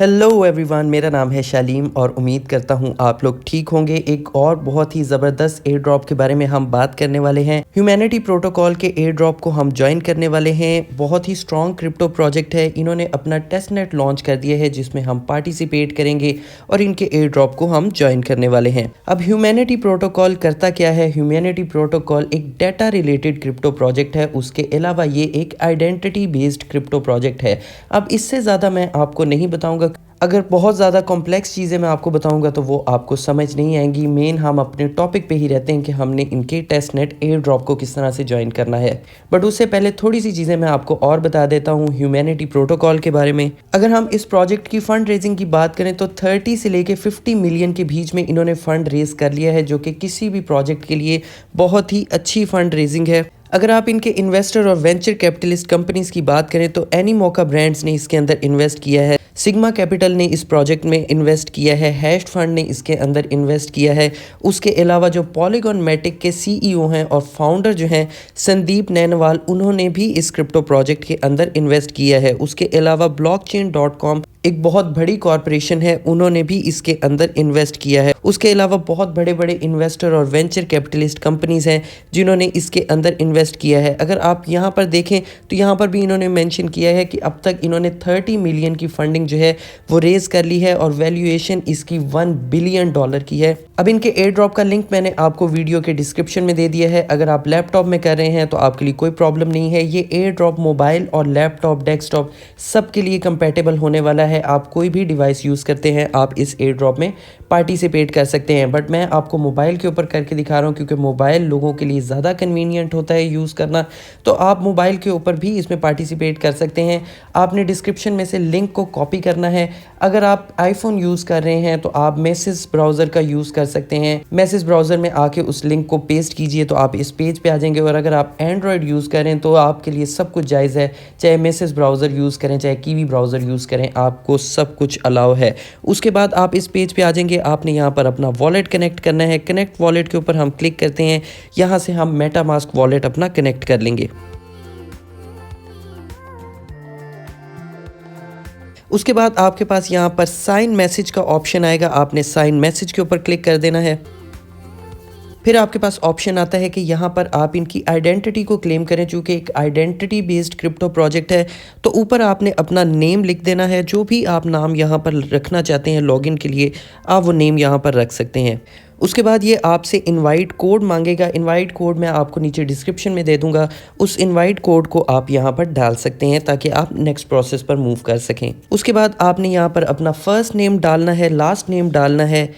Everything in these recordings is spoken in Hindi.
हेलो एवरीवन, मेरा नाम है शालीम और उम्मीद करता हूँ आप लोग ठीक होंगे। एक और बहुत ही ज़बरदस्त एयर ड्रॉप के बारे में हम बात करने वाले हैं। ह्यूमैनिटी प्रोटोकॉल के एयर ड्रॉप को हम ज्वाइन करने वाले हैं। बहुत ही स्ट्रॉन्ग क्रिप्टो प्रोजेक्ट है। इन्होंने अपना टेस्ट नेट लॉन्च कर दिया है जिसमें हम पार्टिसिपेट करेंगे और इनके एयर ड्रॉप को हम ज्वाइन करने वाले हैं। अब ह्यूमैनिटी प्रोटोकॉल करता क्या है? ह्यूमैनिटी प्रोटोकॉल एक डाटा रिलेटेड क्रिप्टो प्रोजेक्ट है। उसके अलावा ये एक आइडेंटिटी बेस्ड क्रिप्टो प्रोजेक्ट है। अब इससे ज़्यादा मैं आपको नहीं बताऊंगा। अगर बहुत ज़्यादा कॉम्प्लेक्स चीज़ें मैं आपको बताऊंगा तो वो आपको समझ नहीं आएंगी। मेन हम अपने टॉपिक पे ही रहते हैं कि हमने इनके टेस्ट नेट एयर ड्रॉप को किस तरह से ज्वाइन करना है। बट उससे पहले थोड़ी सी चीज़ें मैं आपको और बता देता हूँ ह्यूमैनिटी प्रोटोकॉल के बारे में। अगर हम इस प्रोजेक्ट की फंड रेजिंग की बात करें तो 30 से लेके 50 मिलियन के बीच में इन्होंने फंड रेज कर लिया है, जो कि किसी भी प्रोजेक्ट के लिए बहुत ही अच्छी फंड रेजिंग है। अगर आप इनके इन्वेस्टर और वेंचर कैपिटलिस्ट कंपनीज की बात करें तो एनीमोका ब्रांड्स ने इसके अंदर इन्वेस्ट किया है, सिग्मा कैपिटल ने इस प्रोजेक्ट में इन्वेस्ट किया है, हैश्ड फंड ने इसके अंदर इन्वेस्ट किया है। उसके अलावा जो पॉलीगॉन मैटिक के सीईओ हैं और फाउंडर जो हैं संदीप नैनवाल, उन्होंने भी इस क्रिप्टो प्रोजेक्ट के अंदर इन्वेस्ट किया है। उसके अलावा blockchain.com एक बहुत बड़ी कॉरपोरेशन है, उन्होंने भी इसके अंदर इन्वेस्ट किया है। उसके अलावा बहुत बड़े बड़े इन्वेस्टर और वेंचर कैपिटलिस्ट कंपनीज हैं जिन्होंने इसके अंदर इन्वेस्ट किया है। अगर आप यहाँ पर देखें तो यहाँ पर भी इन्होंने मेंशन किया है कि अब तक इन्होंने 30 मिलियन की फंडिंग जो है वो रेज कर ली है और वैल्यूएशन इसकी $1 बिलियन की है। अब इनके एयर ड्रॉप का लिंक मैंने आपको वीडियो के डिस्क्रिप्शन में दे दिया है। अगर आप लैपटॉप में कर रहे हैं तो आपके लिए कोई प्रॉब्लम नहीं है। ये एयर ड्रॉप मोबाइल और लैपटॉप, डेस्कटॉप सब के लिए कंपेटेबल होने वाला है। आप कोई भी डिवाइस यूज़ करते हैं आप इस एयर ड्रॉप में पार्टिसिपेट कर सकते हैं। बट मैं आपको मोबाइल के ऊपर करके दिखा रहा हूँ क्योंकि मोबाइल लोगों के लिए ज़्यादा कन्वीनियंट होता है यूज़ करना। तो आप मोबाइल के ऊपर भी इसमें पार्टिसिपेट कर सकते हैं। आपने डिस्क्रिप्शन में से लिंक को कॉपी करना है। अगर आप आईफोन यूज़ कर रहे हैं तो आप मैसेज ब्राउज़र का यूज़ कर सकते हैं। मैसेज ब्राउज़र में आके उस लिंक को पेस्ट कीजिए तो आप इस पेज पे आ जाएंगे। और अगर आप एंड्रॉयड यूज़ करें तो आपके लिए सब कुछ जायज़ है, चाहे मैसेज ब्राउज़र यूज़ करें चाहे कीवी ब्राउज़र यूज़ करें, आपको सब कुछ अलाउ है। उसके बाद आप इस पेज पे आ जाएंगे। आपने यहाँ पर अपना वॉलेट कनेक्ट करना है। कनेक्ट वॉलेट के ऊपर हम क्लिक करते हैं। यहाँ से हम मेटामास्क वॉलेट अपना कनेक्ट कर लेंगे। उसके बाद आपके पास यहाँ पर साइन मैसेज का ऑप्शन आएगा। आपने साइन मैसेज के ऊपर क्लिक कर देना है। फिर आपके पास ऑप्शन आता है कि यहाँ पर आप इनकी आइडेंटिटी को क्लेम करें। चूँकि एक आइडेंटिटी बेस्ड क्रिप्टो प्रोजेक्ट है तो ऊपर आपने अपना नेम लिख देना है। जो भी आप नाम यहाँ पर रखना चाहते हैं लॉगिन के लिए, आप वो नेम यहाँ पर रख सकते हैं। उसके बाद ये आपसे इनवाइट कोड मांगेगा। इनवाइट कोड मैं आपको नीचे डिस्क्रिप्शन में दे दूंगा। उस इनवाइट कोड को आप यहाँ पर डाल सकते हैं ताकि आप नेक्स्ट प्रोसेस पर मूव कर सकें। उसके बाद आपने यहाँ पर अपना फर्स्ट नेम डालना है, लास्ट नेम डालना है,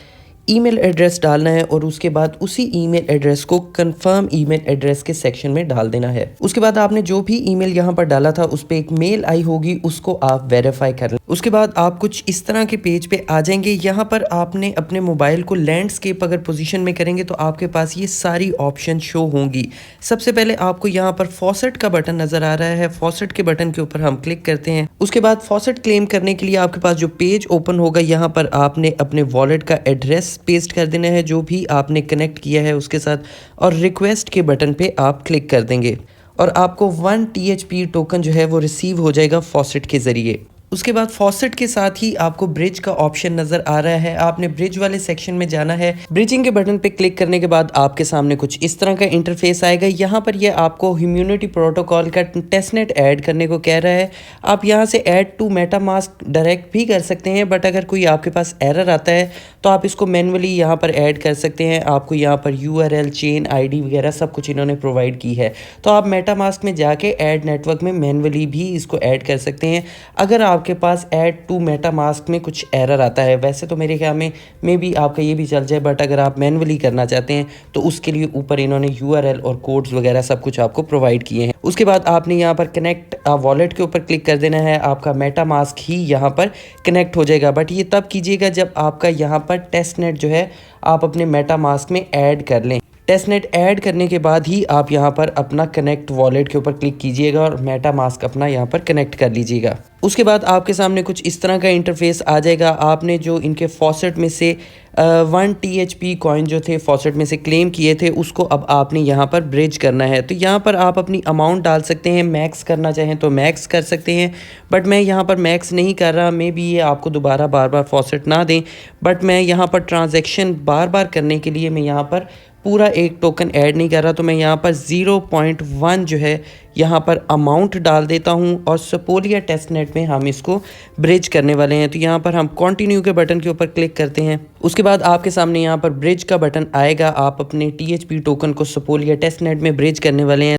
ईमेल एड्रेस डालना है और उसके बाद उसी ईमेल एड्रेस को कंफर्म ईमेल एड्रेस के सेक्शन में डाल देना है। उसके बाद आपने जो भी ईमेल यहाँ पर डाला था उस पर एक मेल आई होगी, उसको आप वेरीफाई कर लें। उसके बाद आप कुछ इस तरह के पेज पे आ जाएंगे। यहाँ पर आपने अपने मोबाइल को लैंडस्केप अगर पोजीशन में करेंगे तो आपके पास ये सारी ऑप्शन शो होंगी। सबसे पहले आपको यहाँ पर फॉसेट का बटन नजर आ रहा है। फॉसेट के बटन के ऊपर हम क्लिक करते हैं। उसके बाद फॉसेट क्लेम करने के लिए आपके पास जो पेज ओपन होगा, यहाँ पर आपने अपने वॉलेट का एड्रेस पेस्ट कर देना है जो भी आपने कनेक्ट किया है उसके साथ, और रिक्वेस्ट के बटन पे आप क्लिक कर देंगे और आपको 1 THP टोकन जो है वो रिसीव हो जाएगा फॉसेट के ज़रिए। उसके बाद फॉसेट के साथ ही आपको ब्रिज का ऑप्शन नजर आ रहा है। आपने ब्रिज वाले सेक्शन में जाना है। ब्रिजिंग के बटन पे क्लिक करने के बाद आपके सामने कुछ इस तरह का इंटरफेस आएगा। यहाँ पर ये आपको ह्यूमैनिटी प्रोटोकॉल का टेस्टनेट ऐड करने को कह रहा है। आप यहाँ से ऐड टू मेटामास्क डायरेक्ट भी कर सकते हैं, बट अगर कोई आपके पास एरर आता है तो आप इसको मैनुअली यहाँ पर ऐड कर सकते हैं। आपको यहाँ पर URL, चेन ID वगैरह सब कुछ इन्होंने प्रोवाइड की है। तो आप मेटामास्क में जाके ऐड नेटवर्क में मैनुअली भी इसको ऐड कर सकते हैं अगर आपके पास ऐड टू मेटामास्क में कुछ एरर आता है। वैसे तो मेरे ख्याल में भी आपका ये भी चल जाए, बट अगर आप मैनुअली करना चाहते हैं तो उसके लिए ऊपर इन्होंने URL और कोड्स वगैरह सब कुछ आपको प्रोवाइड किए हैं। उसके बाद आपने यहाँ पर कनेक्ट वॉलेट के ऊपर क्लिक कर देना है। आपका मेटामास्क ही यहाँ पर कनेक्ट हो जाएगा, बट ये तब कीजिएगा जब आपका यहाँ पर टेस्टनेट जो है आप अपने मेटामास्क में ऐड कर लें। टेस्टनेट ऐड करने के बाद ही आप यहाँ पर अपना कनेक्ट वॉलेट के ऊपर क्लिक कीजिएगा और मेटामास्क अपना यहाँ पर कनेक्ट कर लीजिएगा। उसके बाद आपके सामने कुछ इस तरह का इंटरफेस आ जाएगा। आपने जो इनके फॉसेट में से 1 THP कॉइन जो थे फॉसेट में से क्लेम किए थे उसको अब आपने यहाँ पर ब्रिज करना है। तो यहाँ पर आप अपनी अमाउंट डाल सकते हैं, मैक्स करना चाहें तो मैक्स कर सकते हैं, बट मैं यहाँ पर मैक्स नहीं कर रहा। मे बी ये आपको दोबारा बार बार फॉसेट ना दें, बट मैं यहाँ पर ट्रांजैक्शन बार बार करने के लिए मैं यहाँ पर पूरा एक टोकन ऐड नहीं कर रहा। तो मैं यहाँ पर 0.1 जो है यहाँ पर अमाउंट डाल देता हूँ और सपोलिया टेस्टनेट में हम इसको ब्रिज करने वाले हैं। तो यहाँ पर हम कंटिन्यू के बटन के ऊपर क्लिक करते हैं। उसके बाद आपके सामने यहाँ पर ब्रिज का बटन आएगा। आप अपने THP टोकन को सपोलिया टेस्टनेट में ब्रिज करने वाले हैं।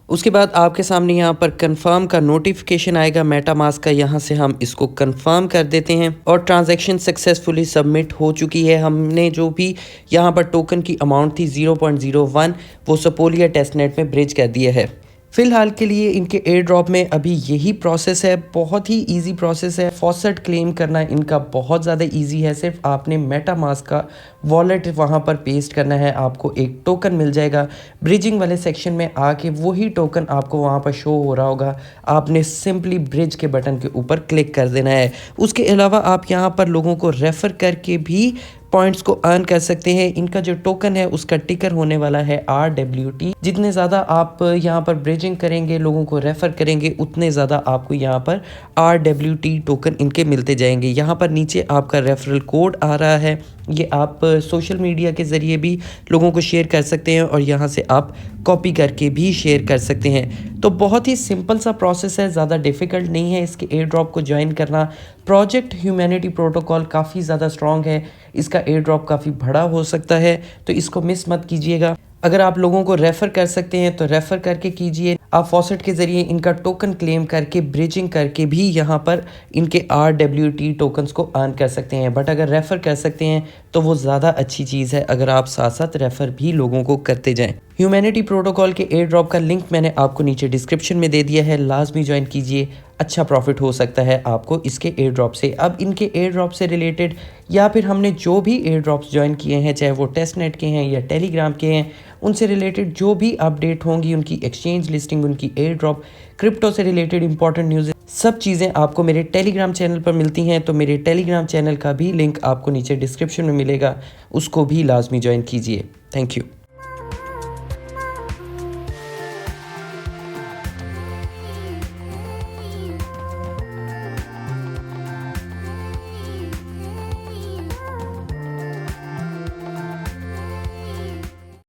उसके बाद आपके सामने यहाँ पर कंफर्म का नोटिफिकेशन आएगा मेटामास्क का। यहाँ से हम इसको कंफर्म कर देते हैं और ट्रांजैक्शन सक्सेसफुली सबमिट हो चुकी है। हमने जो भी यहाँ पर टोकन की अमाउंट थी 0.01 वो सपोलिया टेस्टनेट में ब्रिज कर दिया है। फ़िलहाल के लिए इनके एयर ड्रॉप में अभी यही प्रोसेस है। बहुत ही इजी प्रोसेस है। फॉसेट क्लेम करना इनका बहुत ज़्यादा इजी है। सिर्फ आपने मेटामास्क का वॉलेट वहाँ पर पेस्ट करना है, आपको एक टोकन मिल जाएगा। ब्रिजिंग वाले सेक्शन में आके वही टोकन आपको वहाँ पर शो हो रहा होगा। आपने सिंपली ब्रिज के बटन के ऊपर क्लिक कर देना है। उसके अलावा आप यहाँ पर लोगों को रेफ़र करके भी पॉइंट्स को अर्न कर सकते हैं। इनका जो टोकन है उसका टिकर होने वाला है RWT। जितने ज़्यादा आप यहाँ पर ब्रिजिंग करेंगे, लोगों को रेफ़र करेंगे, उतने ज़्यादा आपको यहाँ पर RWT टोकन इनके मिलते जाएंगे। यहाँ पर नीचे आपका रेफरल कोड आ रहा है, ये आप सोशल मीडिया के ज़रिए भी लोगों को शेयर कर सकते हैं और यहाँ से आप कॉपी करके भी शेयर कर सकते हैं। तो बहुत ही सिंपल सा प्रोसेस है, ज़्यादा डिफ़िकल्ट नहीं है इसके एयर ड्रॉप को ज्वाइन करना। प्रोजेक्ट ह्यूमैनिटी प्रोटोकॉल काफ़ी ज़्यादा स्ट्रॉन्ग है, इसका एयर ड्रॉप काफ़ी बड़ा हो सकता है, तो इसको मिस मत कीजिएगा। अगर आप लोगों को रेफ़र कर सकते हैं तो रेफ़र करके कीजिए। आप फॉसेट के ज़रिए इनका टोकन क्लेम करके ब्रिजिंग करके भी यहाँ पर इनके RWT टोकन्स को अर्न कर सकते हैं। बट अगर रेफ़र कर सकते हैं तो वो ज़्यादा अच्छी चीज़ है, अगर आप साथ साथ रेफ़र भी लोगों को करते जाएं। ह्यूमैनिटी प्रोटोकॉल के एयर ड्रॉप का लिंक मैंने आपको नीचे डिस्क्रिप्शन में दे दिया है, लाजमी ज्वाइन कीजिए। अच्छा प्रॉफिट हो सकता है आपको इसके एयर ड्रॉप से। अब इनके एयर ड्रॉप से रिलेटेड या फिर हमने जो भी एयर ड्रॉप्स ज्वाइन किए हैं, चाहे वो टेस्टनेट के हैं या टेलीग्राम के हैं, उनसे रिलेटेड जो भी अपडेट होंगी, उनकी एक्सचेंज लिस्टिंग, उनकी एयर ड्रॉप, क्रिप्टो से रिलेटेड इंपॉर्टेंट न्यूज़, सब चीज़ें आपको मेरे टेलीग्राम चैनल पर मिलती हैं। तो मेरे टेलीग्राम चैनल का भी लिंक आपको नीचे डिस्क्रिप्शन में मिलेगा, उसको भी लाजमी ज्वाइन कीजिए। Thank you.